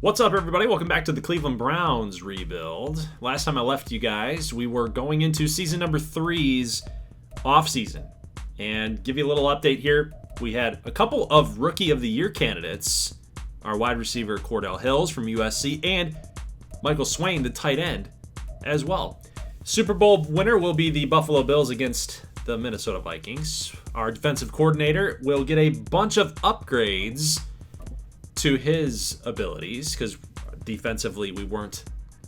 What's up, everybody? Welcome back to the Cleveland Browns rebuild. Last time I left you guys, we were going into season number 3's offseason. And give you a little update here. We had a couple of Rookie of the Year candidates. Our wide receiver, Cordell Hills from USC, and Michael Swain, the tight end, as well. Super Bowl winner will be the Buffalo Bills against the Minnesota Vikings. Our defensive coordinator will get a bunch of upgrades to his abilities, because defensively we weren't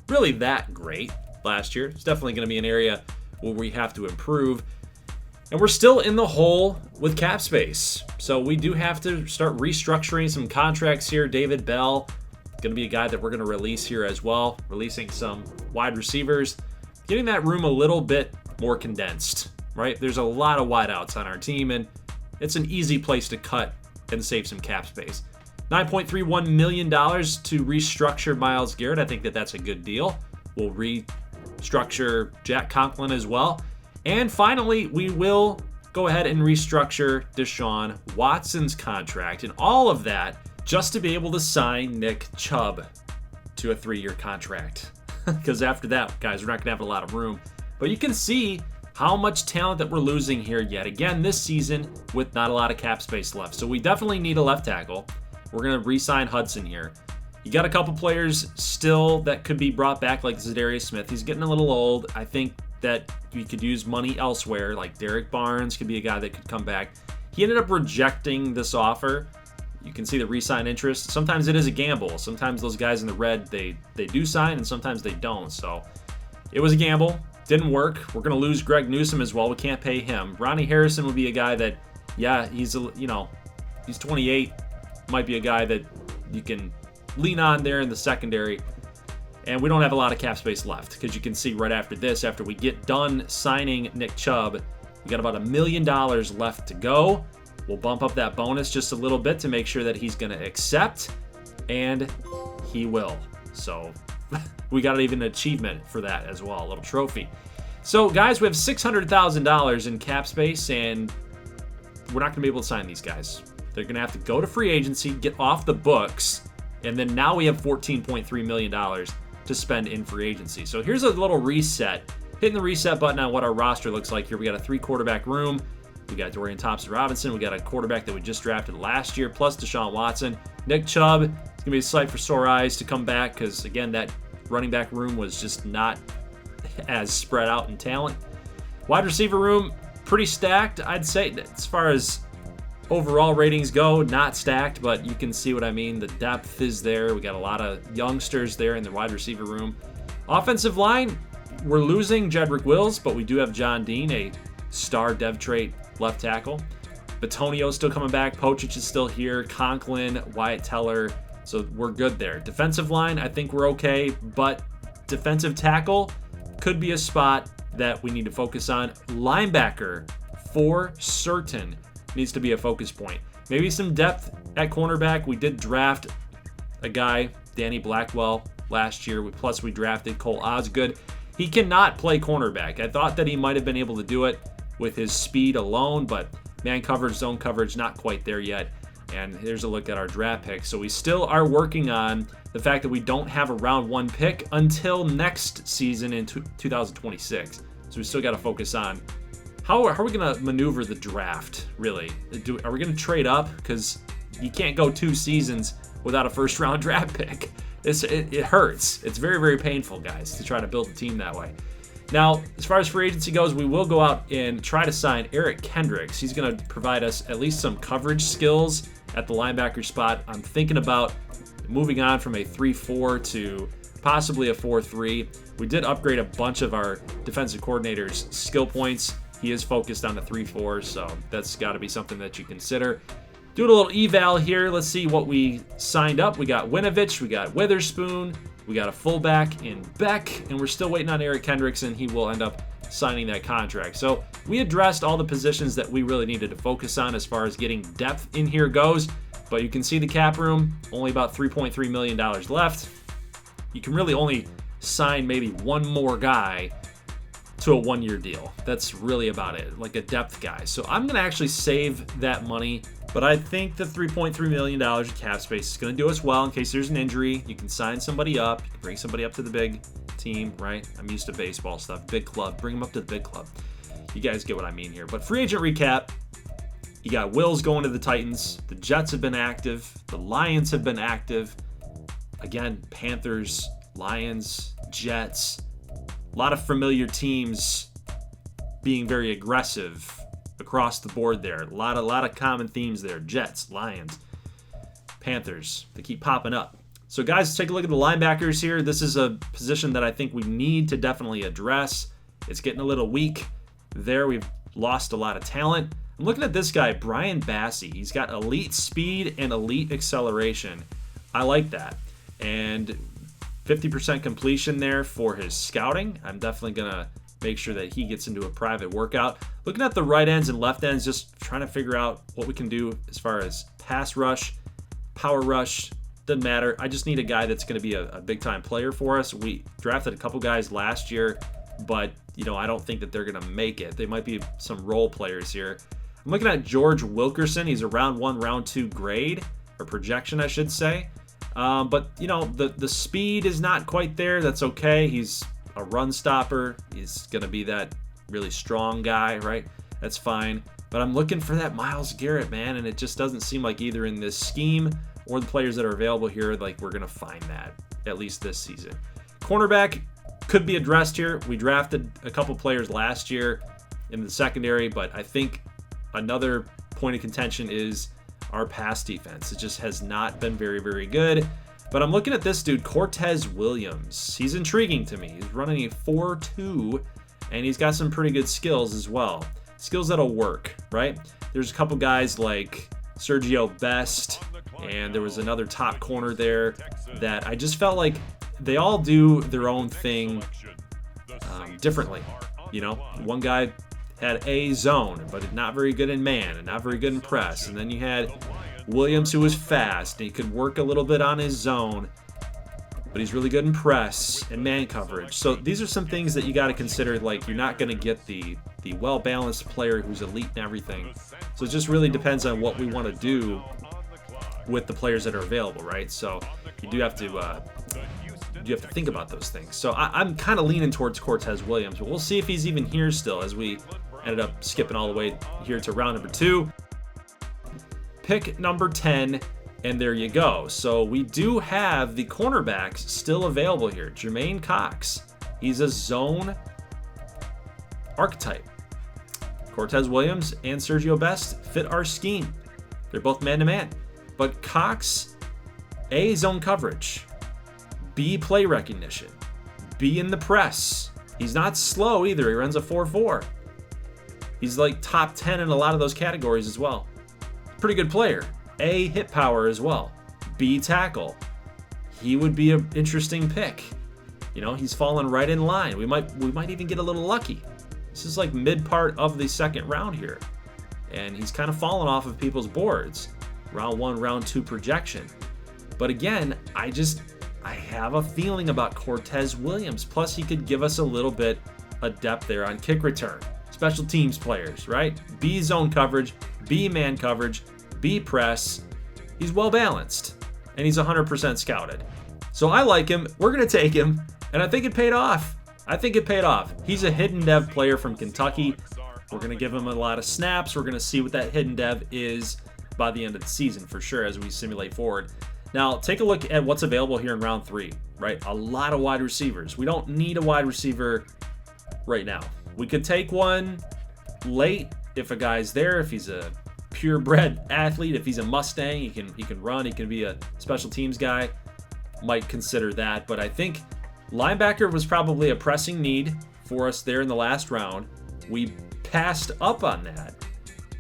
really that great last year. It's definitely going to be an area where we have to improve. And we're still in the hole with cap space. So we do have to start restructuring some contracts here. David Bell, going to be a guy that we're going to release here as well. Releasing some wide receivers. Getting that room a little bit more condensed, right? There's a lot of wideouts on our team, and it's an easy place to cut and save some cap space. $9.31 million to restructure Myles Garrett. I think that that's a good deal. We'll restructure Jack Conklin as well. And finally, we will go ahead and restructure Deshaun Watson's contract. And all of that just to be able to sign Nick Chubb to a 3-year contract. Because after that, guys, we're not going to have a lot of room. But you can see how much talent that we're losing here yet again this season with not a lot of cap space left. So we definitely need a left tackle. We're going to re-sign Hudson here. You got a couple players still that could be brought back, like Zadarius Smith. He's getting a little old. I think that we could use money elsewhere, like Derek Barnes could be a guy that could come back. He ended up rejecting this offer. You can see the re-sign interest. Sometimes it is a gamble. Sometimes those guys in the red, they do sign, and sometimes they don't. So it was a gamble. Didn't work. We're going to lose Greg Newsome as well. We can't pay him. Ronnie Harrison would be a guy that, yeah, he's 28. Might be a guy that you can lean on there in the secondary. And we don't have a lot of cap space left, because you can see right after this, after we get done signing Nick Chubb, we got about $1 million left to go. We'll bump up that bonus just a little bit to make sure that he's going to accept, and he will. So we got even an achievement for that as well, a little trophy. So guys, we have $600,000 in cap space, and we're not going to be able to sign these guys. They're going to have to go to free agency, get off the books, and then now we have $14.3 million to spend in free agency. So here's a little reset. Hitting the reset button on what our roster looks like here. We got a 3-quarterback room. We got Dorian Thompson-Robinson. We got a quarterback that we just drafted last year, plus Deshaun Watson. Nick Chubb, it's going to be a sight for sore eyes to come back, because, again, that running back room was just not as spread out in talent. Wide receiver room, pretty stacked, I'd say, as far as overall ratings go. Not stacked, but you can see what I mean. The depth is there. We got a lot of youngsters there in the wide receiver room. Offensive line, we're losing Jedrick Wills, but we do have John Dean, a star dev trait left tackle. Batonio's still coming back. Pochich is still here. Conklin, Wyatt Teller. So we're good there. Defensive line, I think we're okay, but defensive tackle could be a spot that we need to focus on. Linebacker, for certain, needs to be a focus point. Maybe some depth at cornerback. We did draft a guy, Danny Blackwell, last year. Plus, we drafted Cole Osgood. He cannot play cornerback. I thought that he might have been able to do it with his speed alone, but man coverage, zone coverage, not quite there yet. And here's a look at our draft picks. So we still are working on the fact that we don't have a round 1 pick until next season in 2026. So we still got to focus on how are we going to maneuver the draft, really? Are we going to trade up? Because you can't go 2 seasons without a first-round draft pick. It hurts. It's very, very painful, guys, to try to build a team that way. Now, as far as free agency goes, we will go out and try to sign Eric Kendricks. He's going to provide us at least some coverage skills at the linebacker spot. I'm thinking about moving on from a 3-4 to possibly a 4-3. We did upgrade a bunch of our defensive coordinators' skill points. He is focused on the 3-4, so that's got to be something that you consider. Doing a little eval here. Let's see what we signed up. We got Winovich, we got Witherspoon, we got a fullback in Beck, and we're still waiting on Eric Kendricks, and he will end up signing that contract. So we addressed all the positions that we really needed to focus on as far as getting depth in here goes, but you can see the cap room, only about $3.3 million left. You can really only sign maybe one more guy to a 1-year deal. That's really about it, like a depth guy. So I'm going to actually save that money But I think the $3.3 million in cap space is going to do us well in case there's an injury. You can sign somebody up. You can bring somebody up to the big team, right? I'm used to baseball stuff. Big club. Bring them up to the big club. You guys get what I mean here. But free agent recap. You got Wills going to the Titans. The Jets have been active. The Lions have been active. Again, Panthers, Lions, Jets. A lot of familiar teams being very aggressive across the board there. A lot of common themes there. Jets, Lions, Panthers. They keep popping up. So guys, let's take a look at the linebackers here. This is a position that I think we need to definitely address. It's getting a little weak there. We've lost a lot of talent. I'm looking at this guy, Brian Bassey. He's got elite speed and elite acceleration. I like that. And 50% completion there for his scouting. I'm definitely going to make sure that he gets into a private workout. Looking at the right ends and left ends, just trying to figure out what we can do as far as pass rush, power rush. Doesn't matter. I just need a guy that's going to be a big-time player for us. We drafted a couple guys last year, but I don't think that they're going to make it. They might be some role players here. I'm looking at George Wilkerson. He's a round 1, round 2 grade, or projection, I should say. But the speed is not quite there. That's okay. He's a run stopper. He's going to be that really strong guy, right? That's fine. But I'm looking for that Myles Garrett, man, and it just doesn't seem like either in this scheme or the players that are available here, like we're going to find that, at least this season. Cornerback could be addressed here. We drafted a couple players last year in the secondary, but I think another point of contention is our pass defense. It just has not been very, very good. But I'm looking at this dude, Cortez Williams. He's intriguing to me. He's running a 4.2, and he's got some pretty good skills as well. Skills that'll work, right? There's a couple guys like Sergio Best, and there was another top corner there that I just felt like they all do their own thing differently. One guy had a zone, but not very good in man and not very good in press. And then you had Williams, who was fast, and he could work a little bit on his zone, but he's really good in press and man coverage. So these are some things that you got to consider. Like, you're not going to get the well-balanced player who's elite and everything. So it just really depends on what we want to do with the players that are available, right? So you do have to think about those things. So I'm kind of leaning towards Cortez Williams, but we'll see if he's even here still, as we ended up skipping all the way here to round number 2. Pick number 10, and there you go. So we do have the cornerbacks still available here. Jermaine Cox, he's a zone archetype. Cortez Williams and Sergio Best fit our scheme. They're both man-to-man. But Cox, A, zone coverage, B, play recognition, B, in the press. He's not slow either. He runs a 4.4. He's like top 10 in a lot of those categories as well. Pretty good player. A, hit power as well. B, tackle. He would be an interesting pick. He's fallen right in line. We might even get a little lucky. This is like mid part of the second round here, and he's kind of fallen off of people's boards. Round 1, round 2 projection. But again, I have a feeling about Cortez Williams. Plus, he could give us a little bit of depth there on kick return. Special teams players, right? B, zone coverage, B, man coverage, B, press. He's well balanced, and he's 100% scouted. So I like him. We're going to take him, and I think it paid off. He's a hidden dev player from Kentucky. We're going to give him a lot of snaps. We're going to see what that hidden dev is by the end of the season for sure as we simulate forward. Now, take a look at what's available here in round 3, right? A lot of wide receivers. We don't need a wide receiver right now. We could take one late if a guy's there, if he's a purebred athlete, if he's a Mustang, he can run, he can be a special teams guy. Might consider that, but I think linebacker was probably a pressing need for us there in the last round. We passed up on that.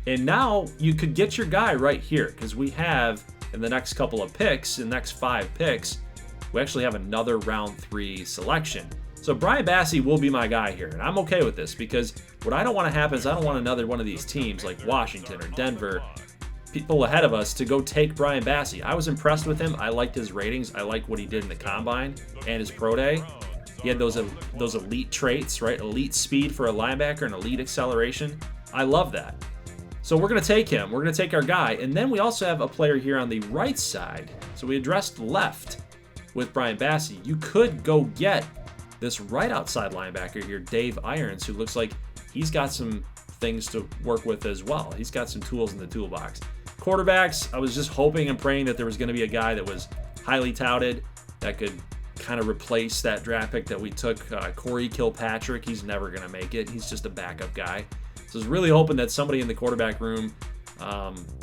And now you could get your guy right here, because we have, in the next couple of picks, in the next 5 picks, we actually have another round 3 selection. So Brian Bassey will be my guy here, and I'm okay with this, because what I don't want to happen is I don't want another one of these teams like Washington or Denver, people ahead of us, to go take Brian Bassey. I was impressed with him. I liked his ratings. I liked what he did in the combine and his pro day. He had those elite traits, right? Elite speed for a linebacker and elite acceleration. I love that. So we're going to take him. We're going to take our guy. And then we also have a player here on the right side. So we addressed left with Brian Bassey. You could go get this right outside linebacker here, Dave Irons, who looks like he's got some things to work with as well. He's got some tools in the toolbox. Quarterbacks, I was just hoping and praying that there was going to be a guy that was highly touted that could kind of replace that draft pick that we took, Corey Kilpatrick. He's never going to make it. He's just a backup guy. So I was really hoping that somebody in the quarterback room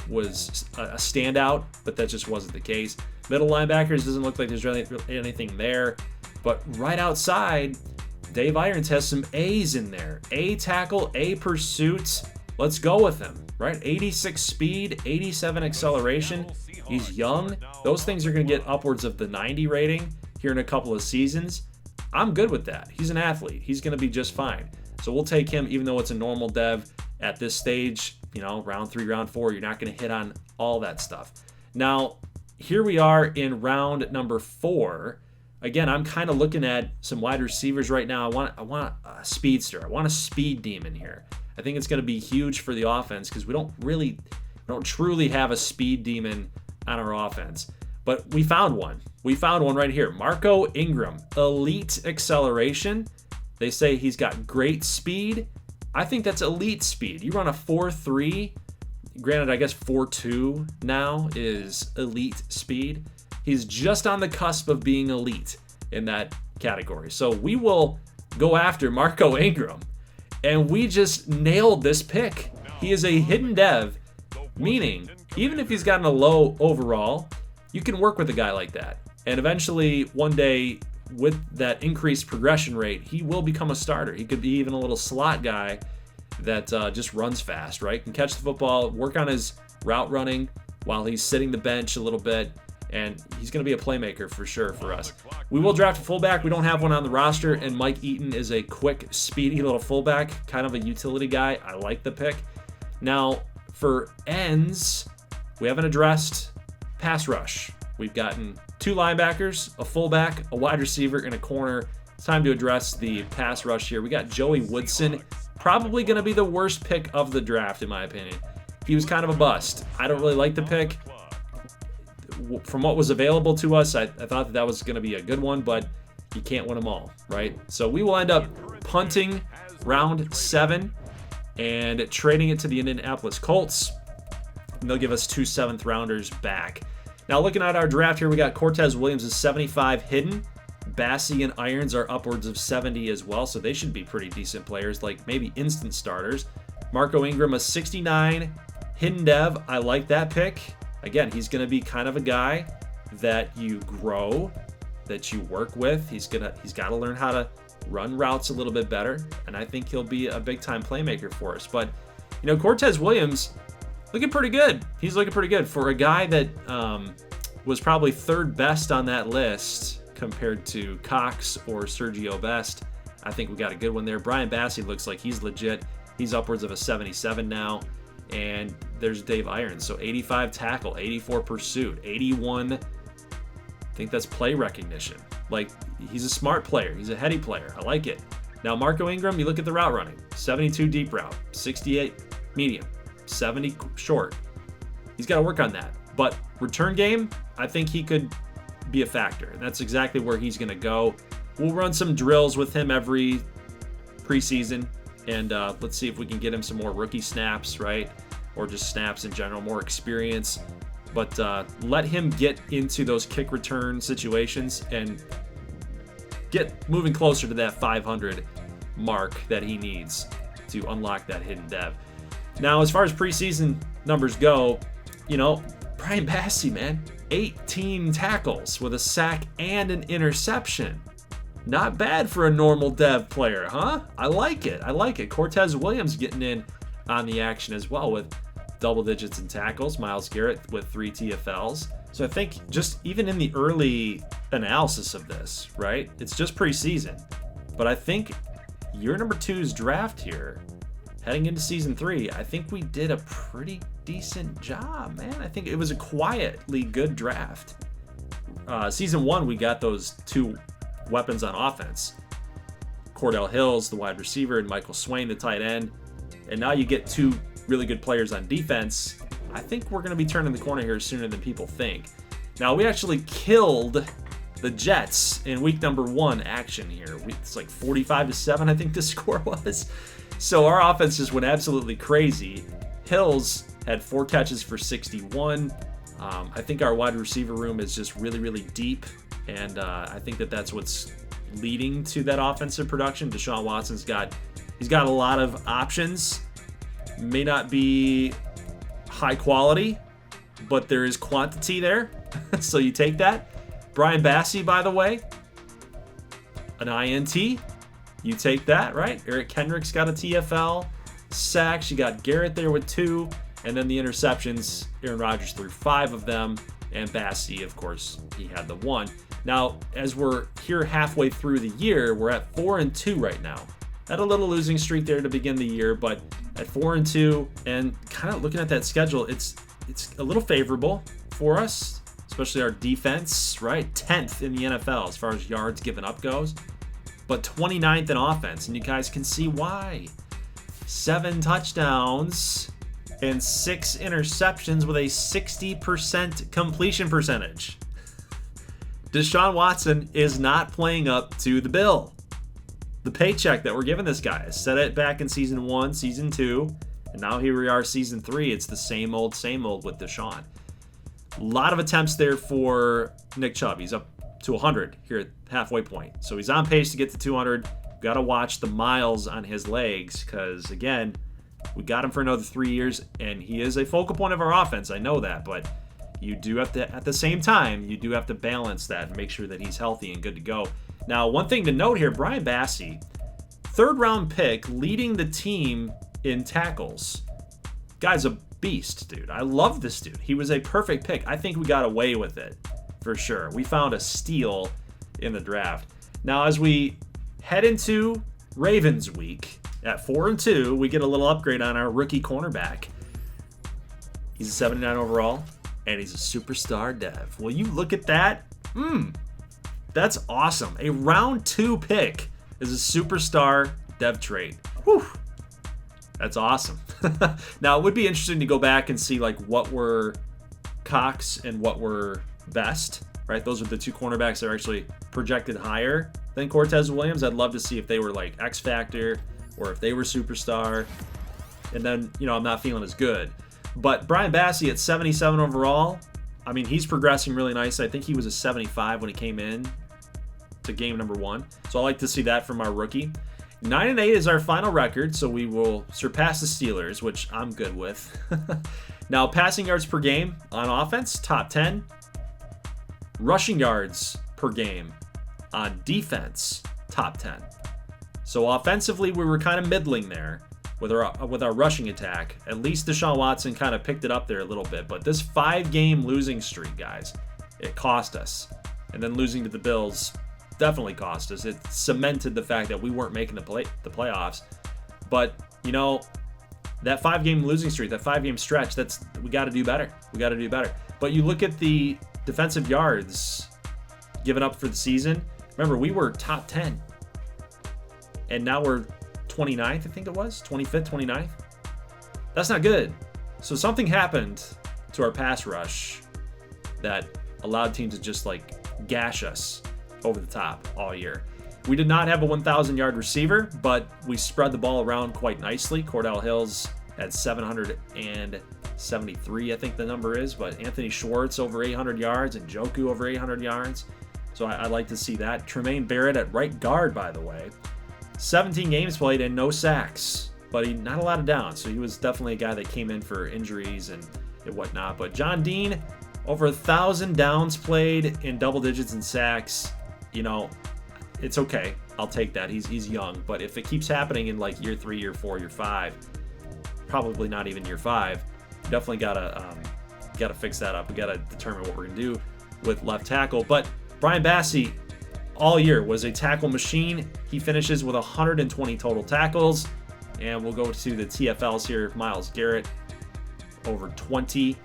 was a standout, but that just wasn't the case. Middle linebackers, doesn't look like there's really anything there. But right outside, Dave Irons has some A's in there. A tackle, A pursuit. Let's go with him, right? 86 speed, 87 acceleration. He's young. Those things are going to get upwards of the 90 rating here in a couple of seasons. I'm good with that. He's an athlete. He's going to be just fine. So we'll take him, even though it's a normal dev at this stage, you know, round 3, round 4, you're not going to hit on all that stuff. Now, here we are in round number 4. Again, I'm kind of looking at some wide receivers right now. I want a speedster. I want a speed demon here. I think it's going to be huge for the offense because we don't truly have a speed demon on our offense. But we found one. We found one right here. Marco Ingram, elite acceleration. They say he's got great speed. I think that's elite speed. You run a 4.3. Granted, I guess 4.2 now is elite speed. He's just on the cusp of being elite in that category. So we will go after Marco Ingram. And we just nailed this pick. He is a hidden dev, meaning even if he's gotten a low overall, you can work with a guy like that. And eventually, one day, with that increased progression rate, he will become a starter. He could be even a little slot guy that just runs fast, right? Can catch the football, work on his route running while he's sitting the bench a little bit, and he's going to be a playmaker for sure for us. We will draft a fullback. We don't have one on the roster, and Mike Eaton is a quick, speedy little fullback, kind of a utility guy. I like the pick. Now, for ends, we haven't addressed pass rush. We've gotten 2 linebackers, a fullback, a wide receiver, and a corner. It's time to address the pass rush here. We got Joey Woodson, probably going to be the worst pick of the draft, in my opinion. He was kind of a bust. I don't really like the pick. From what was available to us, I thought that was going to be a good one, but you can't win them all, right? So we will end up punting round 7 and trading it to the Indianapolis Colts. And they'll give us 2 7th-rounders back. Now, looking at our draft here, we got Cortez Williams is 75 hidden. Bassey and Irons are upwards of 70 as well, so they should be pretty decent players, like maybe instant starters. Marco Ingram, a 69 hidden dev. I like that pick. Again, he's going to be kind of a guy that you grow, that you work with. He's got to learn how to run routes a little bit better, and I think he'll be a big-time playmaker for us. But, you know, Cortez Williams, looking pretty good. He's looking pretty good for a guy that was probably 3rd best on that list compared to Cox or Sergio Best. I think we got a good one there. Brian Bassey looks like he's legit. He's upwards of a 77 now. And there's Dave Irons. So 85 tackle, 84 pursuit, 81. I think that's play recognition. Like, he's a smart player. He's a heady player. I like it. Now, Marco Ingram, you look at the route running. 72 deep route, 68 medium, 70 short. He's got to work on that. But return game, I think he could be a factor. And that's exactly where he's going to go. We'll run some drills with him every preseason. And let's see if we can get him some more rookie snaps, right? Or just snaps in general, more experience. But let him get into those kick return situations and get moving closer to that 500 mark that he needs to unlock that hidden dev. Now, as far as preseason numbers go, you know, Brian Bassey, man, 18 tackles with a sack and an interception. Not bad for a normal dev player, huh? I like it. I like it. Cortez Williams getting in on the action as well with double digits in tackles. Myles Garrett with 3 TFLs. So I think just even in the early analysis of this, right? It's just preseason. But I think year number 2's draft here, heading into season 3, I think we did a pretty decent job, man. I think it was a quietly good draft. Season 1, we got those 2 weapons on offense. Cordell Hills, the wide receiver, and Michael Swain, the tight end. And now you get 2 really good players on defense, I think we're going to be turning the corner here sooner than people think. Now, we actually killed the Jets in week number 1 action here. It's like 45-7, I think the score was. So our offense just went absolutely crazy. Hills had 4 catches for 61. I think our wide receiver room is just really, really deep, and I think that's what's leading to that offensive production. Deshaun Watson's got a lot of options. May not be high quality, but there is quantity there, so you take that. Brian Bassey, by the way, an INT. You take that, right? Eric Kendricks got a TFL. Sacks, you got Garrett there with 2. And then the interceptions, Aaron Rodgers threw 5 of them. And Bassey, of course, he had the 1. Now, as we're here halfway through the year, we're at 4-2 right now. Had a little losing streak there to begin the year, but at 4-2, and kind of looking at that schedule, it's a little favorable for us, especially our defense, right? 10th in the NFL as far as yards given up goes, but 29th in offense, and you guys can see why. 7 touchdowns and 6 interceptions with a 60% completion percentage. Deshaun Watson is not playing up to the bill. The paycheck that we're giving this guy, I said it back in season 1, season 2, and now here we are, season 3. It's the same old with Deshaun. A lot of attempts there for Nick Chubb. He's up to 100 here at halfway point. So he's on pace to get to 200. Got to watch the miles on his legs because, again, we got him for another 3 years, and he is a focal point of our offense. I know that, but you do have to, at the same time, you do have to balance that and make sure that he's healthy and good to go. Now, one thing to note here, Brian Bassey, 3rd round pick, leading the team in tackles. Guy's a beast, dude. I love this dude. He was a perfect pick. I think we got away with it for sure. We found a steal in the draft. Now, as we head into Ravens week at 4-2, we get a little upgrade on our rookie cornerback. He's a 79 overall, and he's a superstar dev. Will you look at that? That's awesome. A round 2 pick is a superstar dev trait. Whew. That's awesome. Now, it would be interesting to go back and see like what were Cox and what were Best, right? Those are the 2 cornerbacks that are actually projected higher than Cortez Williams. I'd love to see if they were like X Factor or if they were superstar. And then, I'm not feeling as good. But Brian Bassey at 77 overall, I mean, he's progressing really nice. I think he was a 75 when he came in to game number 1. So I like to see that from our rookie. 9-8 is our final record, so we will surpass the Steelers, which I'm good with. Now, passing yards per game on offense, top 10. Rushing yards per game on defense, top 10. So offensively, we were kind of middling there with our rushing attack. At least Deshaun Watson kind of picked it up there a little bit. But this 5-game losing streak, guys, it cost us. And then losing to the Bills definitely cost us. It cemented the fact that we weren't making the playoffs. But, that 5-game losing streak, that 5-game stretch, we got to do better. We got to do better. But you look at the defensive yards given up for the season. Remember, we were top 10. And now we're 29th, I think it was. 25th, 29th. That's not good. So something happened to our pass rush that allowed teams to just gash us over the top all year. We did not have a 1,000-yard receiver, but we spread the ball around quite nicely. Cordell Hills had 773, I think the number is, but Anthony Schwartz over 800 yards and Njoku over 800 yards. So I like to see that. Tremaine Barrett at right guard, by the way. 17 games played and no sacks, but he not a lot of downs. So he was definitely a guy that came in for injuries and whatnot. But John Dean, over 1,000 downs played in double digits in sacks. It's okay. I'll take that. He's young, but if it keeps happening in year 3, year 4, year 5, probably not even year 5, definitely gotta fix that up. We gotta determine what we're gonna do with left tackle. But Brian Bassey, all year, was a tackle machine. He finishes with 120 total tackles, and we'll go to the TFLs here. Myles Garrett over 20.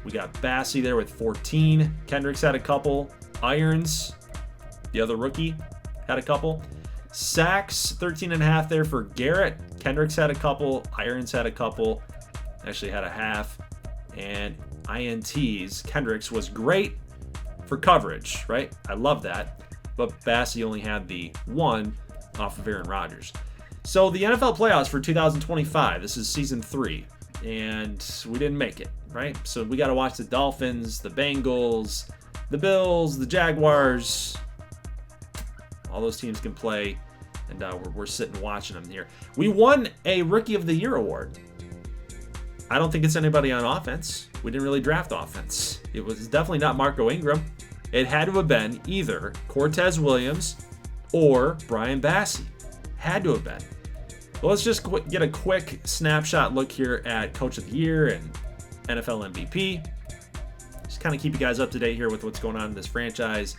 We got Bassey there with 14. Kendricks had a couple. Irons, the other rookie, had a couple. Sacks, 13.5 there for Garrett. Kendricks had a couple. Irons had a couple. actually had a half. And INTs, Kendricks was great for coverage, right? I love that. But Bassey only had the 1 off of Aaron Rodgers. So the NFL playoffs for 2025, this is season 3, and we didn't make it, right? So we got to watch the Dolphins, the Bengals, the Bills, the Jaguars. All those teams can play, and we're sitting watching them here. We won a Rookie of the Year award. I don't think it's anybody on offense. We didn't really draft offense. It was definitely not Marco Ingram. It had to have been either Cortez Williams or Brian Bassey. Had to have been. Well, let's just get a quick snapshot look here at Coach of the Year and NFL MVP. Just kind of keep you guys up to date here with what's going on in this franchise.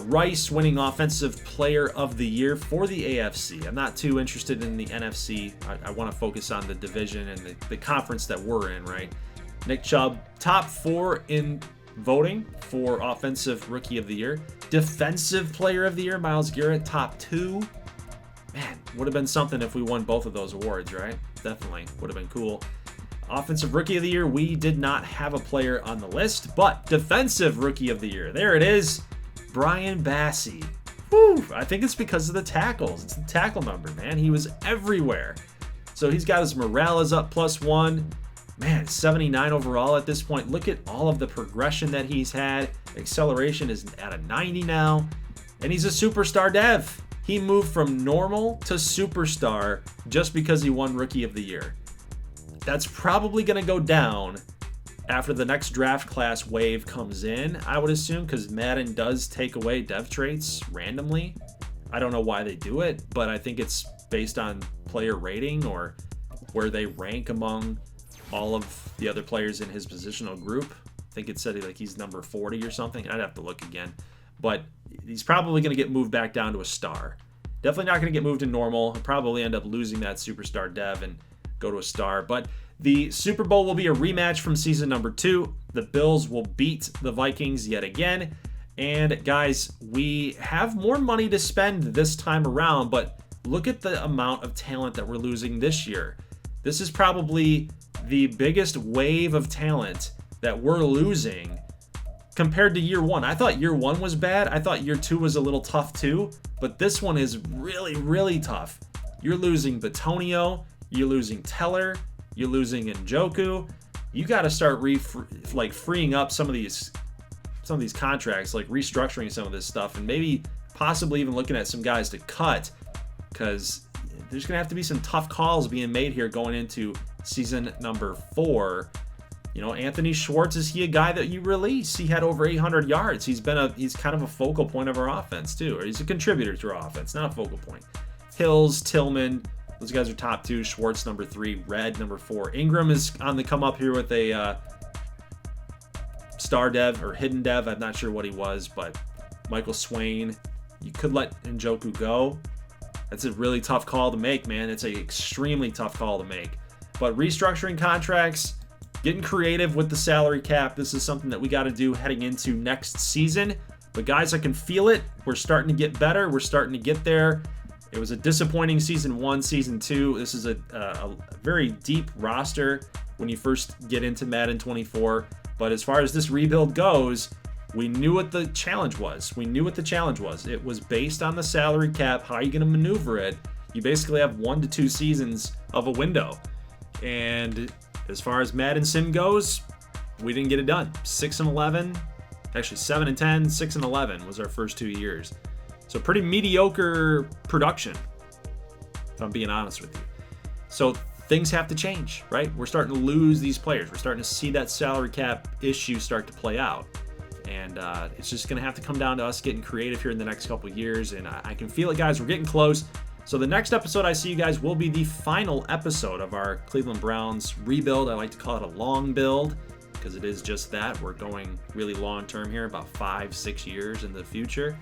Rice winning Offensive Player of the Year for the AFC. I'm not too interested in the NFC. I want to focus on the division and the conference that we're in, right? Nick Chubb, top 4 in voting for Offensive Rookie of the Year. Defensive Player of the Year, Myles Garrett, top 2. Man, would have been something if we won both of those awards, right? Definitely would have been cool. Offensive Rookie of the Year, we did not have a player on the list, but Defensive Rookie of the Year, there it is. Brian Bassey. Whew, I think it's because of the tackles. It's the tackle number, man. He was everywhere. So he's got his Morales up +1. Man, 79 overall at this point. Look at all of the progression that he's had. Acceleration is at a 90 now. And he's a superstar dev. He moved from normal to superstar just because he won Rookie of the Year. That's probably going to go down after the next draft class wave comes in, I would assume, because Madden does take away dev traits randomly. I don't know why they do it, but I think it's based on player rating or where they rank among all of the other players in his positional group. I think it said he's number 40 or something. I'd have to look again. But he's probably going to get moved back down to a star. Definitely not going to get moved to normal. He'll probably end up losing that superstar dev and go to a star. But the Super Bowl will be a rematch from season number 2. The Bills will beat the Vikings yet again. And guys, we have more money to spend this time around, but look at the amount of talent that we're losing this year. This is probably the biggest wave of talent that we're losing compared to year 1. I thought year 1 was bad. I thought year 2 was a little tough too, but this one is really, really tough. You're losing Batonio, you're losing Teller, you're losing Njoku. You got to start freeing up some of these contracts, like restructuring some of this stuff, and maybe possibly even looking at some guys to cut, because there's gonna have to be some tough calls being made here going into season number 4. You know, Anthony Schwartz, is he a guy that you release? He had over 800 yards. He's kind of a focal point of our offense too, or he's a contributor to our offense, not a focal point. Hills, Tillman, those guys are top 2. Schwartz number 3, Red number 4. Ingram is on the come up here with a star dev or hidden dev. I'm not sure what he was, but Michael Swain. You could let Njoku go. That's a really tough call to make, man. It's an extremely tough call to make. But restructuring contracts, getting creative with the salary cap, this is something that we got to do heading into next season. But guys, I can feel it. We're starting to get better. We're starting to get there. It was a disappointing season 1, season 2. This is a very deep roster when you first get into Madden 24. But as far as this rebuild goes, we knew what the challenge was. It was based on the salary cap. How are you going to maneuver it? You basically have 1 to 2 seasons of a window. And as far as Madden Sim goes, we didn't get it done. 6-11, actually 7-10, 6-11 was our first 2 years. So pretty mediocre production, if I'm being honest with you. So things have to change, right? We're starting to lose these players. We're starting to see that salary cap issue start to play out. And it's just going to have to come down to us getting creative here in the next couple of years. And I can feel it, guys. We're getting close. So the next episode I see you guys will be the final episode of our Cleveland Browns rebuild. I like to call it a long build because it is just that. We're going really long term here, about 5-6 years in the future.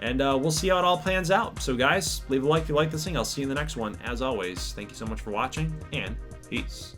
And we'll see how it all plans out. So guys, leave a like if you like this thing. I'll see you in the next one. As always, thank you so much for watching, and peace.